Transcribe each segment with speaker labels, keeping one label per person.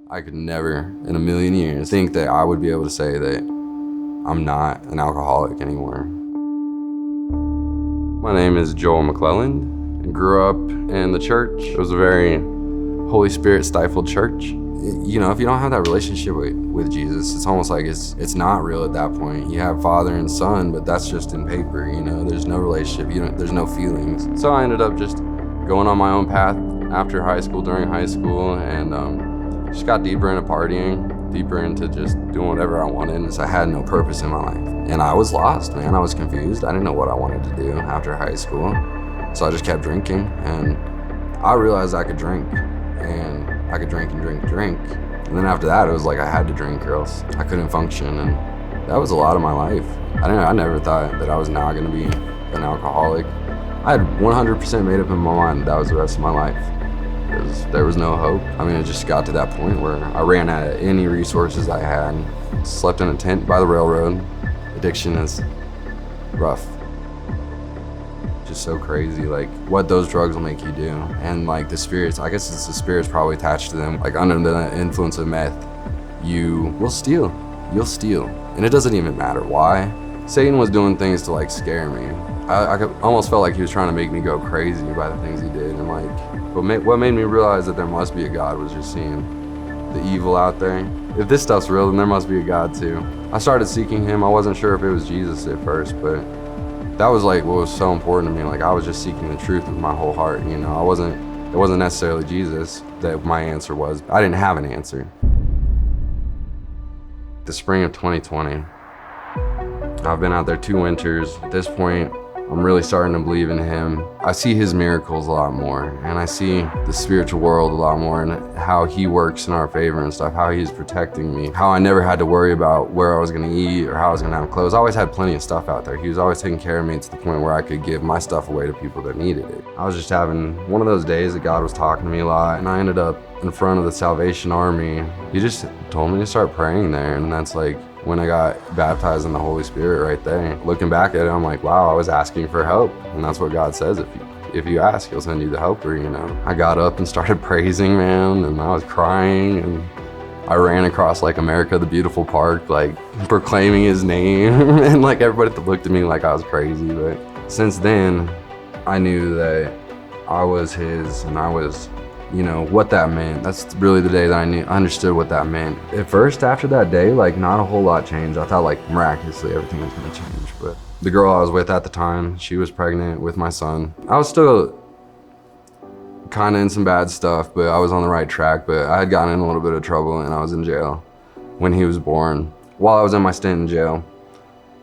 Speaker 1: I could never in a million years think that I would be able to say that I'm not an alcoholic anymore. My name is Joel McClelland. I grew up in the church. It was a very Holy Spirit stifled church. You know, if you don't have that relationship with Jesus, it's almost like it's not real at that point. You have father and son, but that's just in paper, you know? There's no relationship, there's no feelings. So I ended up just going on my own path after high school, during high school, and just got deeper into partying, deeper into just doing whatever I wanted, and so I had no purpose in my life. And I was lost, man. I was confused. I didn't know what I wanted to do after high school. So I just kept drinking, and I realized I could drink, and I could drink and drink and drink. And then after that, it was like I had to drink or else I couldn't function, and that was a lot of my life. I never thought that I was not gonna be an alcoholic. I had 100% made up in my mind that was the rest of my life. Because there was no hope. I mean, it just got to that point where I ran out of any resources I had. Slept in a tent by the railroad. Addiction is rough. Just so crazy, like what those drugs will make you do. And like the spirits, I guess it's the spirits probably attached to them. Like under the influence of meth, you will steal. You'll steal. And it doesn't even matter why. Satan was doing things to like scare me. I almost felt like he was trying to make me go crazy by the things he did. And like, what made me realize that there must be a God was just seeing the evil out there. If this stuff's real, then there must be a God too. I started seeking him. I wasn't sure if it was Jesus at first, but that was like what was so important to me. Like I was just seeking the truth with my whole heart, you know. It wasn't necessarily Jesus that my answer was. I didn't have an answer. The spring of 2020, I've been out there 2 winters. At this point, I'm really starting to believe in him. I see his miracles a lot more, and I see the spiritual world a lot more, and how he works in our favor and stuff, how he's protecting me, how I never had to worry about where I was gonna eat or how I was gonna have clothes. I always had plenty of stuff out there. He was always taking care of me to the point where I could give my stuff away to people that needed it. I was just having one of those days that God was talking to me a lot, and I ended up in front of the Salvation Army. He just told me to start praying there, and that's like when I got baptized in the Holy Spirit right there. Looking back at it, I'm like, wow, I was asking for help. And that's what God says, if you ask, he'll send you the helper, you know. I got up and started praising, man, and I was crying, and I ran across like America the Beautiful Park, like proclaiming his name. And like everybody looked at me like I was crazy. But since then, I knew that I was his, and I was, you know, what that meant. That's really the day that I understood what that meant. At first, after that day, like not a whole lot changed. I thought like miraculously everything was gonna change. But the girl I was with at the time, she was pregnant with my son. I was still kind of in some bad stuff, but I was on the right track. But I had gotten in a little bit of trouble, and I was in jail when he was born. While I was in my stint in jail,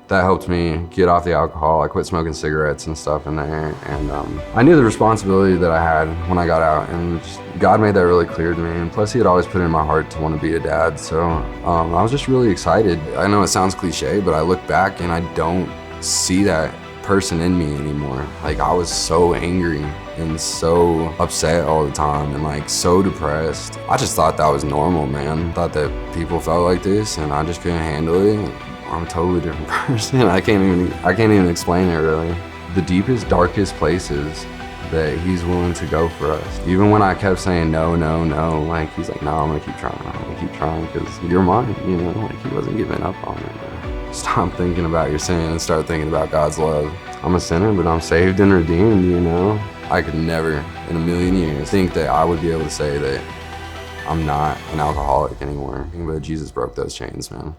Speaker 1: that helped me get off the alcohol. I quit smoking cigarettes and stuff in there, and I knew the responsibility that I had when I got out, and God made that really clear to me. And plus, he had always put it in my heart to want to be a dad, so I was just really excited. I know it sounds cliche, but I look back and I don't see that person in me anymore. Like I was so angry and so upset all the time, and like so depressed. I just thought that was normal, man. I thought that people felt like this, and I just couldn't handle it. I'm a totally different person. I can't even explain it really. The deepest, darkest places that he's willing to go for us. Even when I kept saying no, no, no, like he's like, no, I'm gonna keep trying because you're mine, you know, like he wasn't giving up on me. Stop thinking about your sin and start thinking about God's love. I'm a sinner, but I'm saved and redeemed, you know? I could never in a million years think that I would be able to say that I'm not an alcoholic anymore. But Jesus broke those chains, man.